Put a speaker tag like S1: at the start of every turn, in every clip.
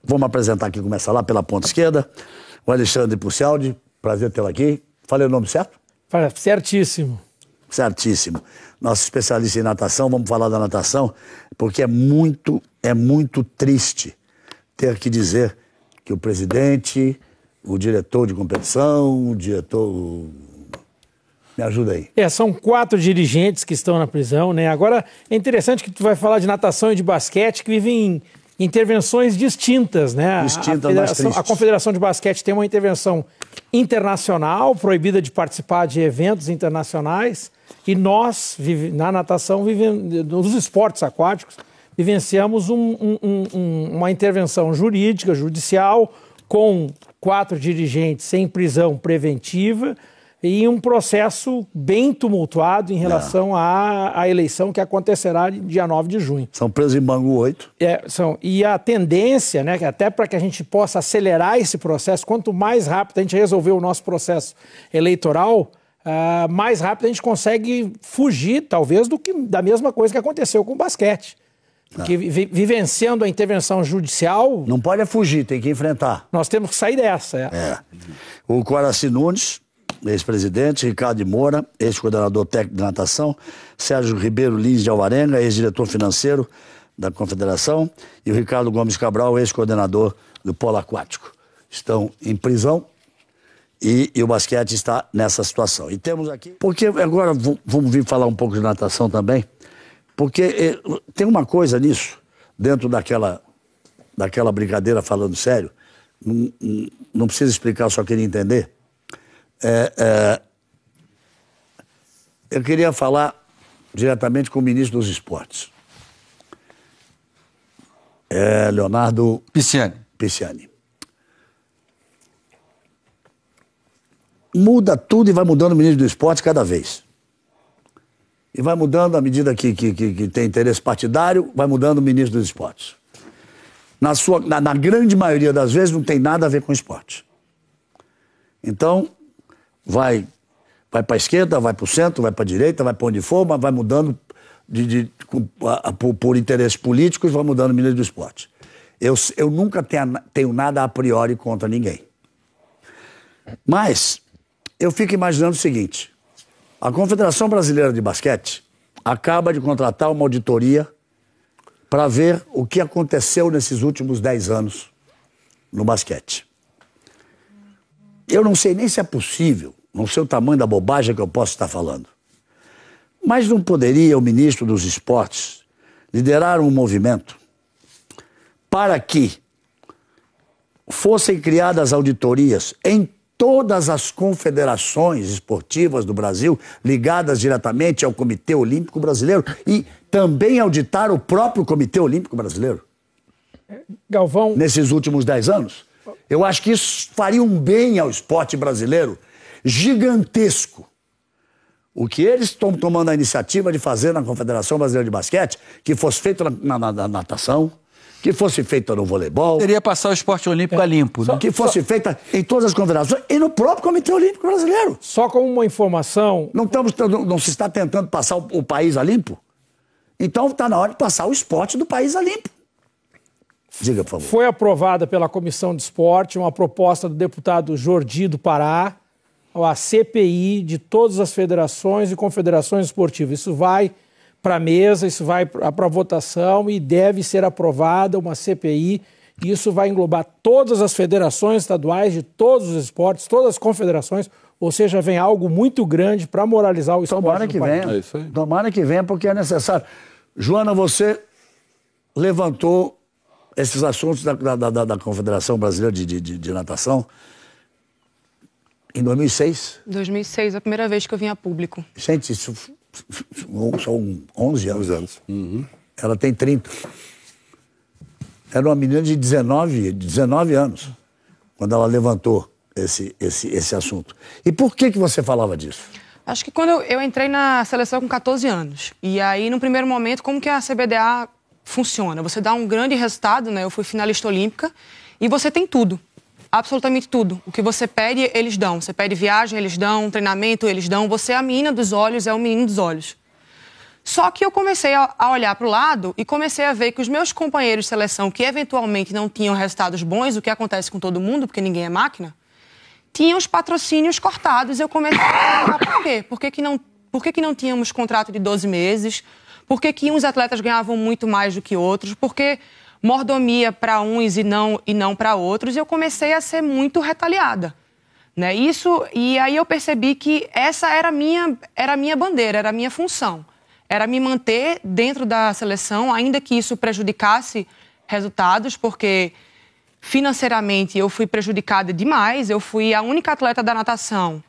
S1: Vamos apresentar aqui, começa lá pela ponta esquerda, o Alexandre Pucialdi, prazer tê-lo aqui. Falei o nome certo?
S2: Certíssimo.
S1: Certíssimo. Nosso especialista em natação, vamos falar da natação, porque é muito triste ter que dizer que o presidente, o diretor de competição, o diretor... Me ajuda aí.
S2: São 4 dirigentes que estão na prisão, né? Agora, é interessante que tu vai falar de natação e de basquete, que vivem em intervenções distintas, né? A Confederação de Basquete tem uma intervenção internacional, proibida de participar de eventos internacionais, e nós, na natação, nos esportes aquáticos, vivenciamos uma intervenção jurídica, judicial, com 4 dirigentes em prisão preventiva e um processo bem tumultuado em relação à eleição que acontecerá dia 9 de junho.
S1: São presos em Bangu 8.
S2: E a tendência, né, que até para que a gente possa acelerar esse processo, quanto mais rápido a gente resolver o nosso processo eleitoral, mais rápido a gente consegue fugir, talvez, da mesma coisa que aconteceu com o basquete. Porque vivenciando a intervenção judicial...
S1: Não pode fugir, tem que enfrentar.
S2: Nós temos que sair dessa.
S1: O Coraci Nunes, ex-presidente, Ricardo de Moura, ex-coordenador técnico de natação, Sérgio Ribeiro Lins de Alvarenga, ex-diretor financeiro da Confederação, e o Ricardo Gomes Cabral, ex-coordenador do polo aquático. Estão em prisão e o basquete está nessa situação. E temos aqui... Porque agora vamos vir falar um pouco de natação também, porque tem uma coisa nisso, dentro daquela brincadeira, falando sério, não precisa explicar, só queria entender. Eu queria falar diretamente com o ministro dos Esportes. Leonardo Pisciani. Muda tudo e vai mudando o ministro do Esporte cada vez. E vai mudando à medida que tem interesse partidário, vai mudando o ministro dos Esportes. Na grande maioria das vezes não tem nada a ver com esporte. Então, vai para a esquerda, vai para o centro, vai para a direita, vai para onde for, mas vai mudando por interesses políticos, vai mudando o ministro do Esporte. Eu nunca tenho nada a priori contra ninguém. Mas eu fico imaginando o seguinte: a Confederação Brasileira de Basquete acaba de contratar uma auditoria para ver o que aconteceu nesses últimos 10 anos no basquete. Eu não sei nem se é possível, não sei o tamanho da bobagem que eu posso estar falando. Mas não poderia o ministro dos Esportes liderar um movimento para que fossem criadas auditorias em todas as confederações esportivas do Brasil, ligadas diretamente ao Comitê Olímpico Brasileiro, e também auditar o próprio Comitê Olímpico Brasileiro?
S2: Galvão...
S1: Nesses últimos 10 anos? Eu acho que isso faria um bem ao esporte brasileiro gigantesco. O que eles estão tomando a iniciativa de fazer na Confederação Brasileira de Basquete, que fosse feito na natação, que fosse feita no voleibol...
S3: Seria passar o esporte olímpico a limpo, né?
S1: Que fosse feita em todas as confederações e no próprio Comitê Olímpico Brasileiro.
S2: Só como uma informação...
S1: Não se está tentando passar o país a limpo? Então está na hora de passar o esporte do país a limpo. Diga, por favor.
S2: Foi aprovada pela Comissão de Esporte uma proposta do deputado Jordi do Pará, a CPI de todas as federações e confederações esportivas. Isso vai para a mesa, isso vai para votação e deve ser aprovada uma CPI. E isso vai englobar todas as federações estaduais de todos os esportes, todas as confederações, ou seja, vem algo muito grande para moralizar o esporte.
S1: Tomara que venha. Tomara que venha, porque é necessário. Joana, você levantou esses assuntos da Confederação Brasileira de Natação em 2006?
S4: 2006, a primeira vez que eu vim a público.
S1: Gente, isso são 11 anos.
S3: Uhum.
S1: Ela tem 30. Era uma menina de 19 anos, quando ela levantou esse assunto. E por que você falava disso?
S4: Acho que quando eu entrei na seleção com 14 anos. E aí, no primeiro momento, como que a CBDA funciona? Você dá um grande resultado, né? Eu fui finalista olímpica e você tem tudo. Absolutamente tudo. O que você pede, eles dão. Você pede viagem, eles dão. Treinamento, eles dão. Você é a menina dos olhos, é o menino dos olhos. Só que eu comecei a olhar para o lado e comecei a ver que os meus companheiros de seleção, que eventualmente não tinham resultados bons, o que acontece com todo mundo, porque ninguém é máquina, tinham os patrocínios cortados. Eu comecei a perguntar por quê? Por que não tínhamos contrato de 12 meses? Por que uns atletas ganhavam muito mais do que outros? Por que mordomia para uns e não para outros? E eu comecei a ser muito retaliada. Né? E aí eu percebi que essa era a minha bandeira, era a minha função. Era me manter dentro da seleção, ainda que isso prejudicasse resultados, porque financeiramente eu fui prejudicada demais. Eu fui a única atleta da natação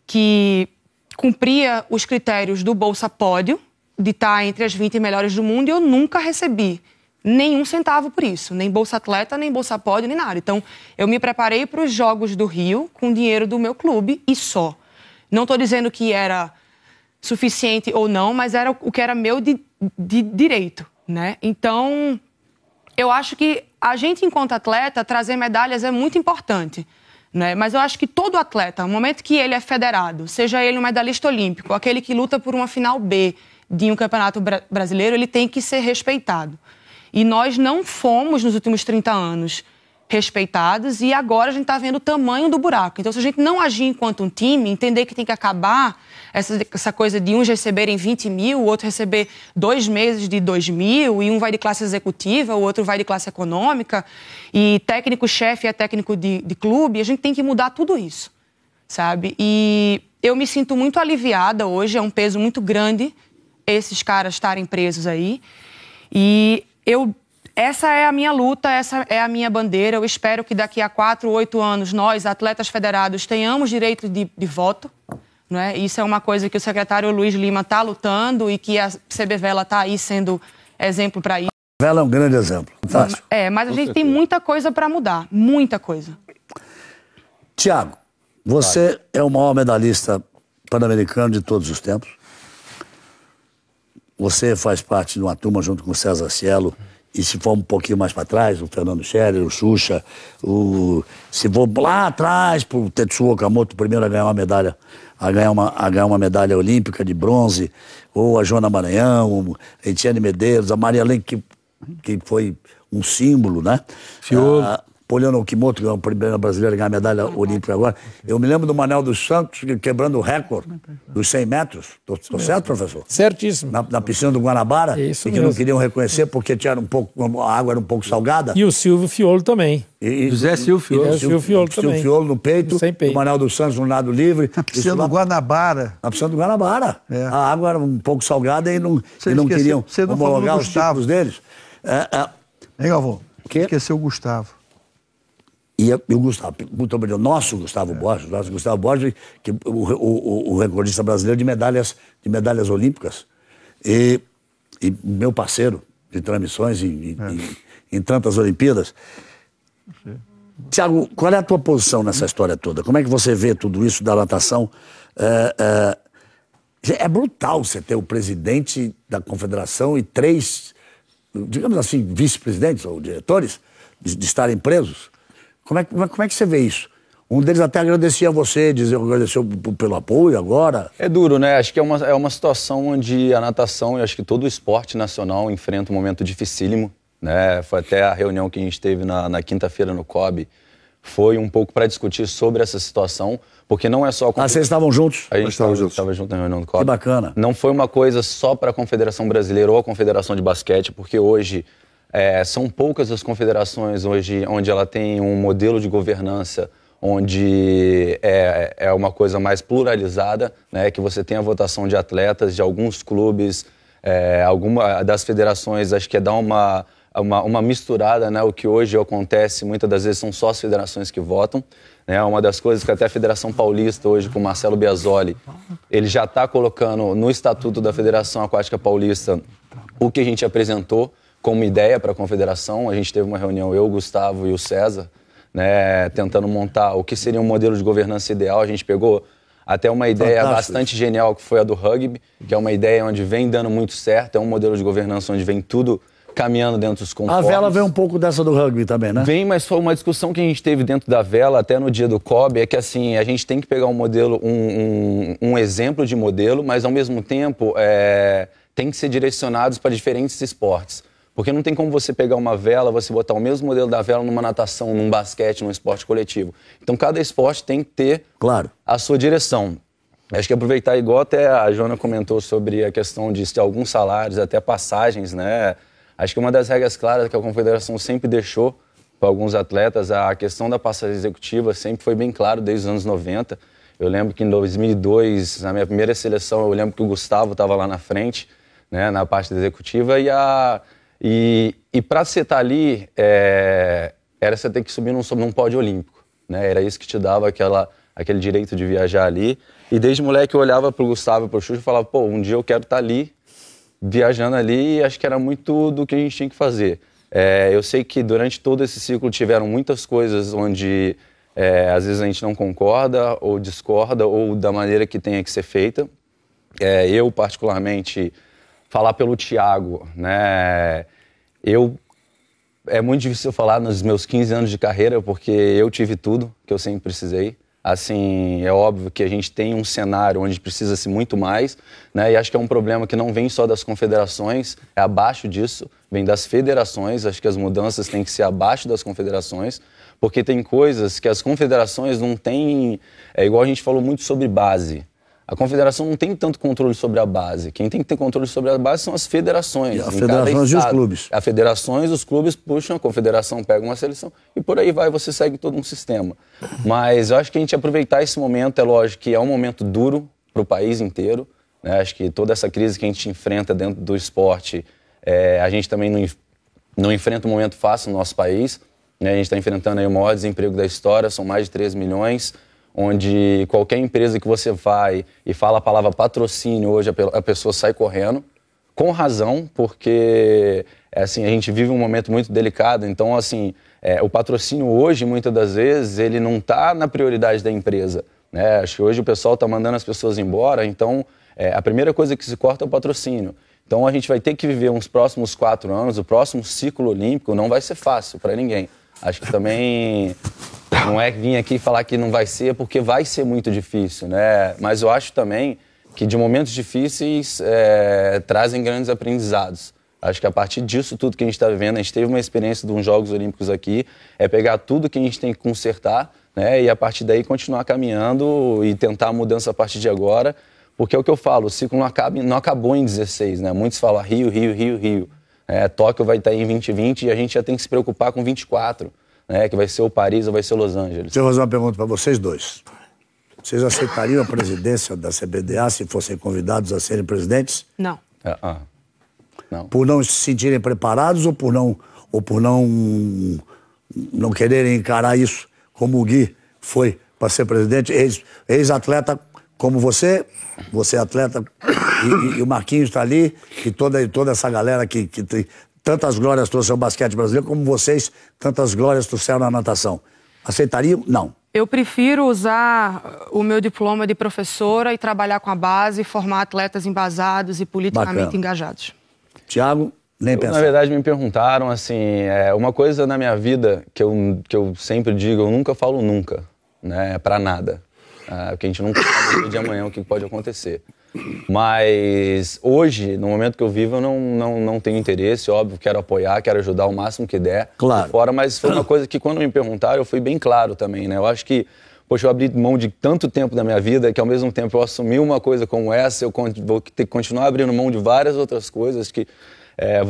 S4: que cumpria os critérios do Bolsa Pódio, de estar entre as 20 melhores do mundo, e eu nunca recebi nenhum centavo por isso, nem Bolsa Atleta, nem Bolsa Pódio, nem nada. Então, eu me preparei para os Jogos do Rio com dinheiro do meu clube e só. Não estou dizendo que era suficiente ou não, mas era o que era meu de direito, né? Então, eu acho que a gente, enquanto atleta, trazer medalhas é muito importante, né? Mas eu acho que todo atleta, no momento que ele é federado, seja ele um medalhista olímpico, aquele que luta por uma final B de um campeonato brasileiro, ele tem que ser respeitado. E nós não fomos, nos últimos 30 anos, respeitados, e agora a gente está vendo o tamanho do buraco. Então, se a gente não agir enquanto um time, entender que tem que acabar essa coisa de uns receberem 20 mil, o outro receber 2 meses de 2 mil, e um vai de classe executiva, o outro vai de classe econômica, e técnico-chefe é técnico de clube, a gente tem que mudar tudo isso, sabe? E eu me sinto muito aliviada hoje, é um peso muito grande esses caras estarem presos aí, e essa é a minha luta, essa é a minha bandeira. Eu espero que daqui a 4, 8 anos nós, atletas federados, tenhamos direito de voto. Não é? Isso é uma coisa que o secretário Luiz Lima está lutando e que a CBVela está aí sendo exemplo para isso.
S1: A Vela é um grande exemplo. Fantástico.
S4: Mas a gente tem muita coisa para mudar, muita coisa.
S1: Thiago, você é o maior medalhista pan-americano de todos os tempos. Você faz parte de uma turma junto com o César Cielo, e se for um pouquinho mais para trás, o Fernando Scherer, o Xuxa, se for lá atrás para o Tetsuo Okamoto, primeiro a ganhar uma medalha, a ganhar uma medalha olímpica de bronze, ou a Joana Maranhão, a Etienne Medeiros, a Maria Lenk, que foi um símbolo, né?
S5: Fiolo.
S1: Poliana Okimoto, que é a primeira brasileira a ganhar medalha olímpica agora. Eu me lembro do Manuel dos Santos quebrando o recorde dos 100 metros. Estou certo, professor?
S2: Certíssimo.
S1: Na piscina do Guanabara.
S2: Isso
S1: e que
S2: mesmo.
S1: não queriam reconhecer porque a água era um pouco salgada.
S2: E o Silvio Fiolo também.
S5: José Silvio Fiolo.
S2: Silvio Fiolo também.
S1: Silvio Fiolo no peito.
S2: Sem peito.
S1: O Manuel dos Santos no lado livre.
S5: Na piscina do Guanabara.
S1: Na piscina do Guanabara. É. A água era um pouco salgada e não queriam homologar os títulos deles.
S5: Hein, Galvão? Esqueceu o Gustavo.
S1: E o Gustavo, muito obrigado. Nosso Gustavo Borges, que o recordista brasileiro de medalhas olímpicas. E meu parceiro de transmissões em tantas Olimpíadas. Thiago, qual é a tua posição nessa história toda? Como é que você vê tudo isso da natação? É brutal você ter o presidente da confederação e 3, digamos assim, vice-presidentes ou diretores de estarem presos. Como é que você vê isso? Um deles até agradecia a você, agradeceu pelo apoio agora.
S6: É duro, né? Acho que é uma situação onde a natação e acho que todo o esporte nacional enfrenta um momento dificílimo, né? Foi até a reunião que a gente teve na quinta-feira no COB, foi um pouco para discutir sobre essa situação, porque não é só...
S1: vocês estavam juntos?
S6: A gente estava junto na reunião do COB.
S1: Que bacana.
S6: Não foi uma coisa só para a Confederação Brasileira ou a Confederação de Basquete, porque hoje... são poucas as confederações hoje onde ela tem um modelo de governança onde é uma coisa mais pluralizada, né, que você tem a votação de atletas de alguns clubes, alguma das federações, acho que dar uma misturada, né, o que hoje acontece, muitas das vezes são só as federações que votam. Né, uma das coisas que até a Federação Paulista hoje, com o Marcelo Biasoli, ele já está colocando no Estatuto da Federação Aquática Paulista o que a gente apresentou como ideia para a confederação. A gente teve uma reunião, eu, o Gustavo e o César, né, tentando montar o que seria um modelo de governança ideal. A gente pegou até uma ideia bastante genial, que foi a do rugby, que é uma ideia onde vem dando muito certo, é um modelo de governança onde vem tudo caminhando dentro dos conformes.
S1: A Vela veio um pouco dessa do rugby também, né?
S6: Vem, mas foi uma discussão que a gente teve dentro da Vela, até no dia do COB, é que assim, a gente tem que pegar um modelo, um exemplo de modelo, mas ao mesmo tempo têm que ser direcionados para diferentes esportes. Porque não tem como você pegar uma vela, você botar o mesmo modelo da vela numa natação, num basquete, num esporte coletivo. Então, cada esporte tem que ter a sua direção. Acho que aproveitar, igual até a Joana comentou sobre a questão de ter alguns salários, até passagens, né? Acho que uma das regras claras que a Confederação sempre deixou para alguns atletas, a questão da passagem executiva sempre foi bem claro desde os anos 90. Eu lembro que em 2002, na minha primeira seleção, eu lembro que o Gustavo estava lá na frente, né, na parte da executiva, e para você estar ali, era você ter que subir num pódio olímpico, né? Era isso que te dava aquele direito de viajar ali. E desde moleque eu olhava pro Gustavo e pro Xuxa e falava, pô, um dia eu quero estar ali, viajando ali, e acho que era muito do que a gente tinha que fazer. Eu sei que durante todo esse ciclo tiveram muitas coisas onde às vezes a gente não concorda ou discorda ou da maneira que tenha que ser feita. Eu, particularmente, falar pelo Thiago, né? É muito difícil falar nos meus 15 anos de carreira porque eu tive tudo que eu sempre precisei. Assim, é óbvio que a gente tem um cenário onde precisa-se muito mais, né? E acho que é um problema que não vem só das confederações, é abaixo disso, vem das federações. Acho que as mudanças têm que ser abaixo das confederações, porque tem coisas que as confederações não têm... igual a gente falou muito sobre base. A confederação não tem tanto controle sobre a base. Quem tem que ter controle sobre a base são as federações.
S1: As federações e os clubes.
S6: As federações, os clubes puxam, a confederação pega uma seleção e por aí vai, você segue todo um sistema. Mas eu acho que a gente aproveitar esse momento, é lógico que é um momento duro para o país inteiro, né? Acho que toda essa crise que a gente enfrenta dentro do esporte, a gente também não enfrenta um momento fácil no nosso país, né? A gente está enfrentando aí o maior desemprego da história, são mais de 3 milhões, onde qualquer empresa que você vai e fala a palavra patrocínio, hoje a pessoa sai correndo, com razão, porque assim, a gente vive um momento muito delicado. Então, assim, o patrocínio hoje, muitas das vezes, ele não está na prioridade da empresa, né? Acho que hoje o pessoal está mandando as pessoas embora, então a primeira coisa que se corta é o patrocínio. Então, a gente vai ter que viver uns próximos 4 anos, o próximo ciclo olímpico não vai ser fácil para ninguém. Acho que também... Não é vir aqui falar que não vai ser, porque vai ser muito difícil, né? Mas eu acho também que de momentos difíceis trazem grandes aprendizados. Acho que a partir disso tudo que a gente está vivendo, a gente teve uma experiência de uns Jogos Olímpicos aqui, pegar tudo que a gente tem que consertar, né? E a partir daí continuar caminhando e tentar a mudança a partir de agora, porque é o que eu falo, o ciclo não acabou em 16, né? Muitos falam Rio, Rio, Rio, Rio. Tóquio vai estar em 2020 e a gente já tem que se preocupar com 24. Que vai ser o Paris ou vai ser o Los Angeles.
S1: Deixa eu fazer uma pergunta para vocês dois. Vocês aceitariam a presidência da CBDA se fossem convidados a serem presidentes?
S4: Não.
S6: Não.
S1: Por não se sentirem preparados ou por não quererem encarar isso como o Gui foi para ser presidente? Ex-atleta como você é atleta e o Marquinhos está ali e toda essa galera que tem... Tantas glórias trouxe ao basquete brasileiro, como vocês, tantas glórias trouxeram na natação. Aceitariam? Não.
S4: Eu prefiro usar o meu diploma de professora e trabalhar com a base, formar atletas embasados e politicamente engajados.
S1: Thiago, nem pensar.
S6: Na verdade, me perguntaram, assim, uma coisa na minha vida que eu sempre digo, eu nunca falo nunca, né, pra nada. Porque a gente nunca sabe no dia de amanhã o que pode acontecer. Mas hoje, no momento que eu vivo, eu não tenho interesse, óbvio, quero apoiar, quero ajudar o máximo que der.
S1: Claro.
S6: Fora, mas foi uma coisa que quando me perguntaram, eu fui bem claro também, né? Eu acho que, poxa, eu abri mão de tanto tempo da minha vida que ao mesmo tempo eu assumi uma coisa como essa, eu vou ter que continuar abrindo mão de várias outras coisas que...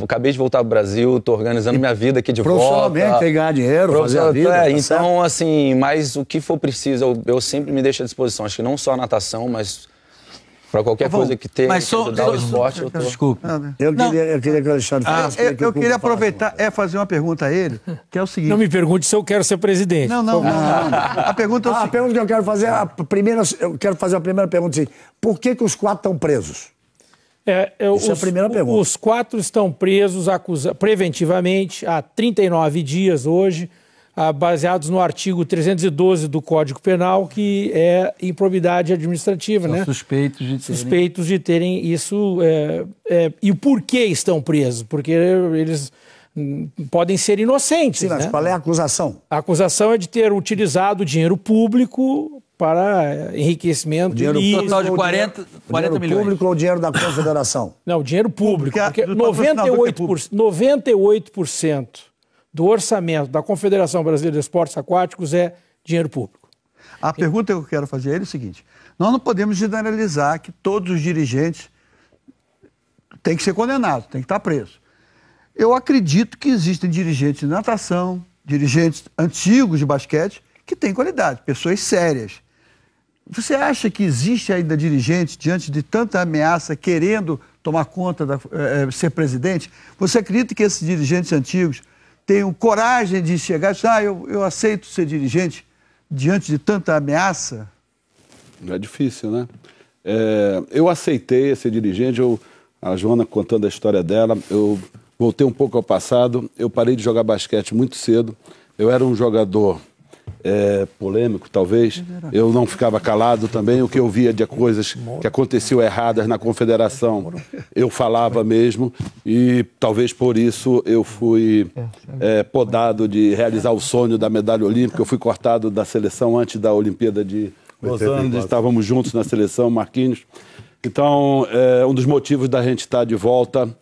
S6: acabei de voltar pro Brasil, tô organizando minha vida aqui de volta.
S1: Profissionalmente, tem que ganhar dinheiro, fazer a vida. Tá
S6: então,
S1: certo?
S6: assim, mas o que for preciso, eu sempre me deixo à disposição. Acho que não só a natação, mas para qualquer coisa que tenha que ajudar o esporte, eu tô...
S5: Desculpa.
S1: Eu queria que o Alexandre falasse.
S5: Eu queria aproveitar, fazer uma pergunta a ele, que é o seguinte...
S2: Não me pergunte se eu quero ser presidente.
S5: Não. A pergunta é o seguinte...
S1: A pergunta que eu quero fazer, a primeira pergunta assim, por que os 4 estão presos? Essa é a primeira pergunta.
S2: Os 4 estão presos preventivamente há 39 dias hoje, baseados no artigo 312 do Código Penal, que é improbidade administrativa, né?
S3: Suspeitos de terem
S2: isso. E por que estão presos? Porque eles podem ser inocentes.
S1: Sim, mas
S2: né?
S1: qual é a acusação?
S2: A acusação é de ter utilizado dinheiro público para enriquecimento.
S1: Dinheiro
S3: total de 40 milhões.
S1: Público ou dinheiro da confederação?
S2: Não, dinheiro público. Porque 98% do orçamento da Confederação Brasileira de Esportes Aquáticos é dinheiro público.
S5: A pergunta que eu quero fazer é o seguinte: nós não podemos generalizar que todos os dirigentes têm que ser condenados, têm que estar presos. Eu acredito que existem dirigentes de natação, dirigentes antigos de basquete, que têm qualidade, pessoas sérias. Você acha que existe ainda dirigente, diante de tanta ameaça, querendo tomar conta, ser presidente? Você acredita que esses dirigentes antigos tenham coragem de chegar e dizer, eu aceito ser dirigente diante de tanta ameaça?
S7: É difícil, né? Eu aceitei ser dirigente, a Joana contando a história dela, eu voltei um pouco ao passado, eu parei de jogar basquete muito cedo, eu era um jogador polêmico, talvez, eu não ficava calado também, o que eu via de coisas que aconteciam erradas na confederação, eu falava mesmo, e talvez por isso eu fui podado de realizar o sonho da medalha olímpica, eu fui cortado da seleção antes da Olimpíada de Los Angeles, estávamos juntos na seleção, Marquinhos. Então, um dos motivos da gente estar de volta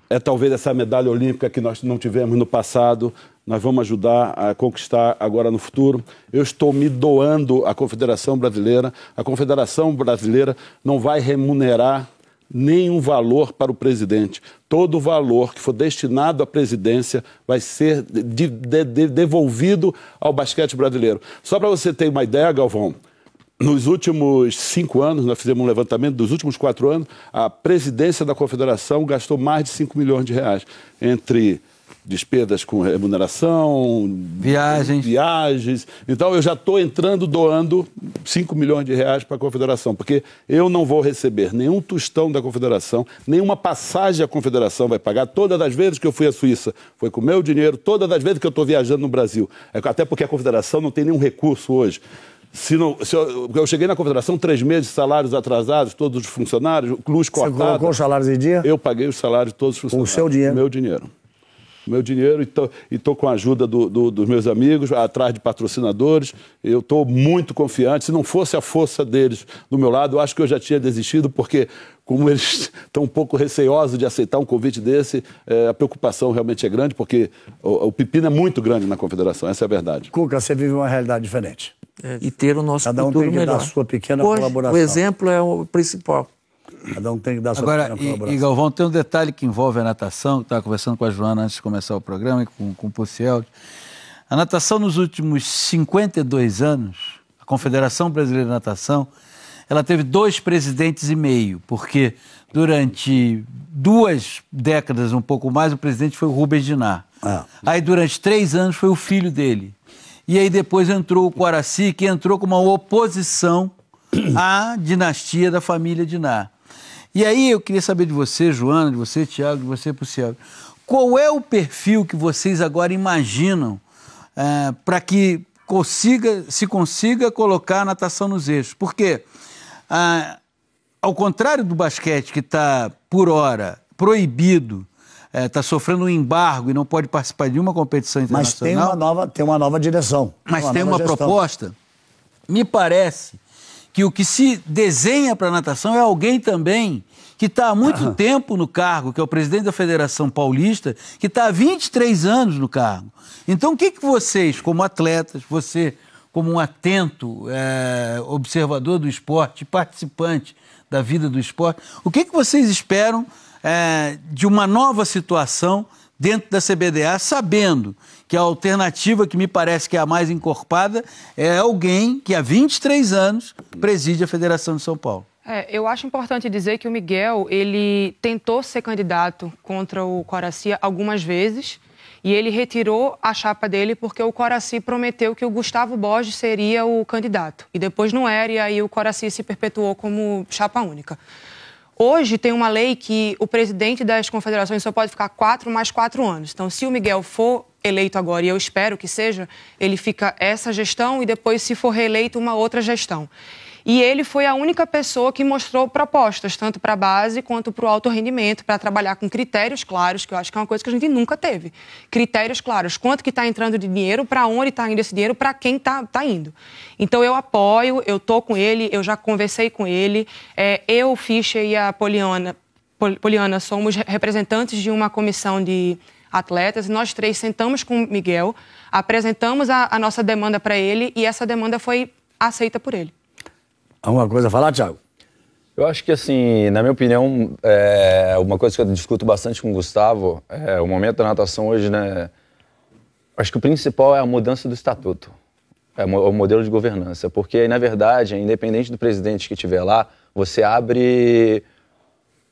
S7: é talvez essa medalha olímpica que nós não tivemos no passado, nós vamos ajudar a conquistar agora no futuro. Eu estou me doando à Confederação Brasileira. A Confederação Brasileira não vai remunerar nenhum valor para o presidente. Todo o valor que for destinado à presidência vai ser devolvido ao basquete brasileiro. Só para você ter uma ideia, Galvão, nos últimos 5 anos, nós fizemos um levantamento, dos últimos 4 anos, a presidência da Confederação gastou mais de 5 milhões de reais, entre despesas com remuneração, viagens. Então, eu já estou doando 5 milhões de reais para a Confederação, porque eu não vou receber nenhum tostão da Confederação, nenhuma passagem a Confederação vai pagar. Todas as vezes que eu fui à Suíça, foi com o meu dinheiro, todas as vezes que eu estou viajando no Brasil. Até porque a Confederação não tem nenhum recurso hoje. Eu cheguei na Confederação, 3 meses de salários atrasados, todos os funcionários, luz cortada.
S1: Você colocou os salários em dia?
S7: Eu paguei os salários de todos os funcionários. Com
S1: o seu dinheiro?
S7: Meu dinheiro. Meu dinheiro, e estou com a ajuda dos meus amigos, atrás de patrocinadores. Eu estou muito confiante. Se não fosse a força deles do meu lado, eu acho que eu já tinha desistido, porque como eles estão um pouco receosos de aceitar um convite desse, a preocupação realmente é grande, porque o pepino é muito grande na Confederação, essa é a verdade.
S1: Cuca, você vive uma realidade diferente.
S3: E ter o nosso futuro melhor. Cada um tem que dar
S1: a sua pequena colaboração.
S3: O exemplo é o principal.
S1: Cada um tem que dar a sua
S3: pequena
S1: colaboração.
S3: E Galvão, tem um detalhe que envolve a natação, que estava conversando com a Joana antes de começar o programa, e com o Puciel. A natação nos últimos 52 anos, a Confederação Brasileira de Natação, ela teve 2 presidentes e meio, porque durante 2 décadas, um pouco mais, o presidente foi o Rubens Dinar. Aí durante 3 anos foi o filho dele. E aí depois entrou o Coraci, que entrou com uma oposição à dinastia da família Dinar. E aí eu queria saber de você, Joana, de você, Thiago, de você, Puciel, qual é o perfil que vocês agora imaginam para que se consiga colocar a natação nos eixos? Porque, ao contrário do basquete, que está, por hora, proibido, está sofrendo um embargo e não pode participar de nenhuma competição internacional.
S1: Mas tem uma nova direção.
S3: Mas tem uma proposta. Me parece que o que se desenha para a natação é alguém também que está há muito tempo no cargo, que é o presidente da Federação Paulista, que está há 23 anos no cargo. Então, o que vocês, como atletas, você como um atento observador do esporte, participante da vida do esporte, o que vocês esperam de uma nova situação dentro da CBDA, sabendo que a alternativa que me parece que é a mais encorpada é alguém que há 23 anos preside a Federação de São Paulo?
S4: Eu acho importante dizer que o Miguel, ele tentou ser candidato contra o Coraci algumas vezes e ele retirou a chapa dele porque o Coraci prometeu que o Gustavo Borges seria o candidato. E depois não era, e aí o Coraci se perpetuou como chapa única. Hoje tem uma lei que o presidente das confederações só pode ficar 4 mais 4 anos. Então, se o Miguel for eleito agora, e eu espero que seja, ele fica essa gestão e depois, se for reeleito, uma outra gestão. E ele foi a única pessoa que mostrou propostas, tanto para a base quanto para o alto rendimento, para trabalhar com critérios claros, que eu acho que é uma coisa que a gente nunca teve. Critérios claros, quanto que está entrando de dinheiro, para onde está indo esse dinheiro, para quem está indo. Então eu apoio, eu estou com ele, eu já conversei com ele, eu, Fischer e a Poliana somos representantes de uma comissão de atletas, e nós três sentamos com o Miguel, apresentamos a nossa demanda para ele e essa demanda foi aceita por ele.
S1: Alguma coisa a falar, Thiago?
S6: Eu acho que, assim, na minha opinião, uma coisa que eu discuto bastante com o Gustavo, o momento da natação hoje, né? Acho que o principal é a mudança do estatuto, o modelo de governança, porque, na verdade, independente do presidente que estiver lá, você abre,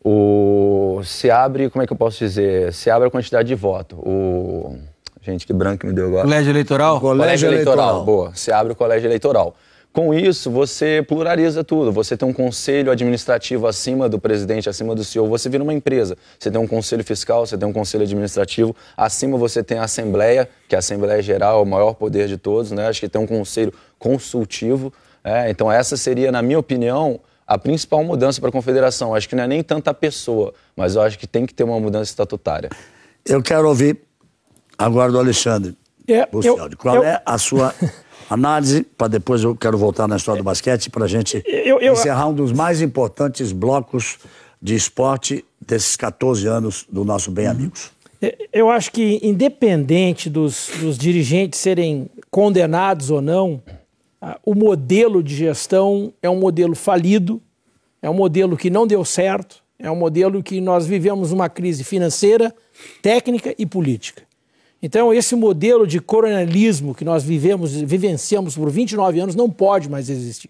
S6: como é que eu posso dizer? Se abre a quantidade de voto. Gente, que branco me deu agora.
S3: Colégio eleitoral?
S6: Colégio eleitoral, boa. Você abre o colégio eleitoral. Com isso, você pluraliza tudo. Você tem um conselho administrativo acima do presidente, acima do CEO. Você vira uma empresa. Você tem um conselho fiscal, você tem um conselho administrativo. Acima você tem a Assembleia, que é a Assembleia Geral, o maior poder de todos, né? Acho que tem um conselho consultivo. Então essa seria, na minha opinião, a principal mudança para a confederação. Acho que não é nem tanta pessoa, mas eu acho que tem que ter uma mudança estatutária.
S1: Eu quero ouvir agora do Alexandre. Qual é a sua análise, para depois eu quero voltar na história do basquete, para a gente encerrar um dos mais importantes blocos de esporte desses 14 anos do nosso Bem Amigos.
S2: Eu acho que, independente dos dirigentes serem condenados ou não, o modelo de gestão é um modelo falido, é um modelo que não deu certo, é um modelo que nós vivemos uma crise financeira, técnica e política. Então, esse modelo de coronelismo que nós vivenciamos por 29 anos não pode mais existir.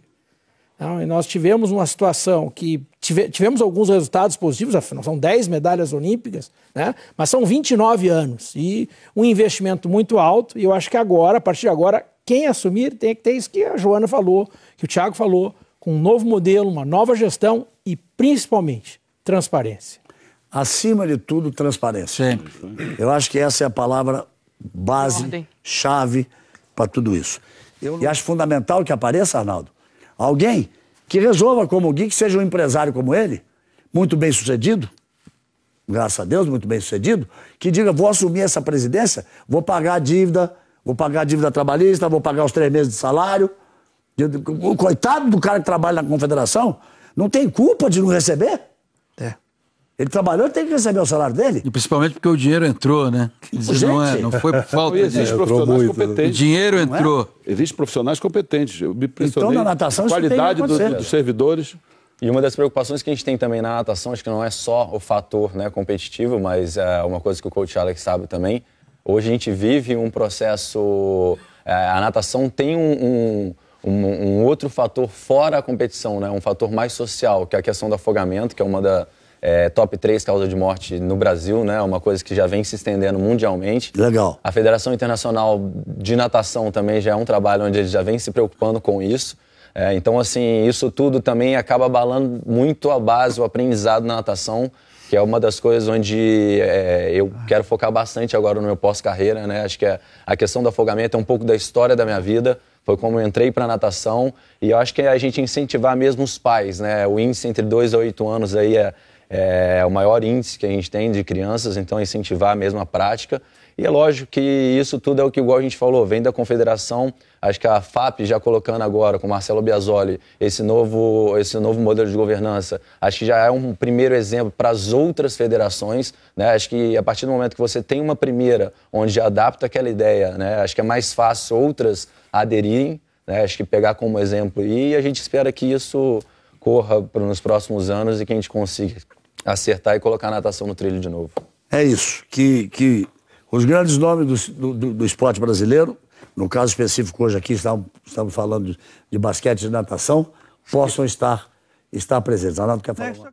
S2: Então, e nós tivemos uma situação que tivemos alguns resultados positivos, afinal, são 10 medalhas olímpicas, né? Mas são 29 anos e um investimento muito alto. E eu acho que agora, a partir de agora, quem assumir tem que ter isso que a Joana falou, que o Thiago falou, com um novo modelo, uma nova gestão e, principalmente, transparência.
S1: Acima de tudo, transparência.
S3: Sempre.
S1: Eu acho que essa é a palavra base, chave para tudo isso. E acho fundamental que apareça, Arnaldo, alguém que resolva como o Gui, que seja um empresário como ele, muito bem sucedido, graças a Deus, muito bem sucedido, que diga, vou assumir essa presidência, vou pagar a dívida trabalhista, vou pagar os 3 meses de salário. O coitado do cara que trabalha na confederação não tem culpa de não receber. Ele trabalhou, ele tem que receber o salário dele.
S3: E principalmente porque o dinheiro entrou, né? Não foi por falta de
S7: existe profissionais competentes.
S3: O dinheiro entrou.
S7: Existem profissionais competentes. Eu me impressionei.
S1: Então, na natação,
S7: a qualidade dos servidores.
S6: E uma das preocupações que a gente tem também na natação, acho que não é só o fator, né, competitivo, mas é uma coisa que o coach Alex sabe também. Hoje a gente vive um processo... a natação tem um outro fator fora a competição, né? Um fator mais social, que é a questão do afogamento, que é uma da... top 3 causa de morte no Brasil, né? Uma coisa que já vem se estendendo mundialmente.
S1: Legal.
S6: A Federação Internacional de Natação também já é um trabalho onde eles já vem se preocupando com isso. Então, assim, isso tudo também acaba abalando muito a base, o aprendizado na natação, que é uma das coisas onde eu quero focar bastante agora no meu pós-carreira, né? Acho que a questão do afogamento é um pouco da história da minha vida. Foi como eu entrei para a natação e eu acho que é a gente incentivar mesmo os pais, né? O índice entre 2 a 8 anos aí é o maior índice que a gente tem de crianças, então incentivar mesmo a prática. E é lógico que isso tudo é o que, igual a gente falou, vem da confederação. Acho que a FAP já colocando agora, com Marcelo Biasoli, esse novo modelo de governança, acho que já é um primeiro exemplo para as outras federações, né? Acho que a partir do momento que você tem uma primeira, onde adapta aquela ideia, né? Acho que é mais fácil outras aderirem, né? Acho que pegar como exemplo. E a gente espera que isso corra nos próximos anos e que a gente consiga acertar e colocar a natação no trilho de novo.
S1: É isso, que os grandes nomes do esporte brasileiro, no caso específico hoje aqui, estamos falando de basquete e de natação, possam estar presentes. Arnaldo quer falar uma coisa?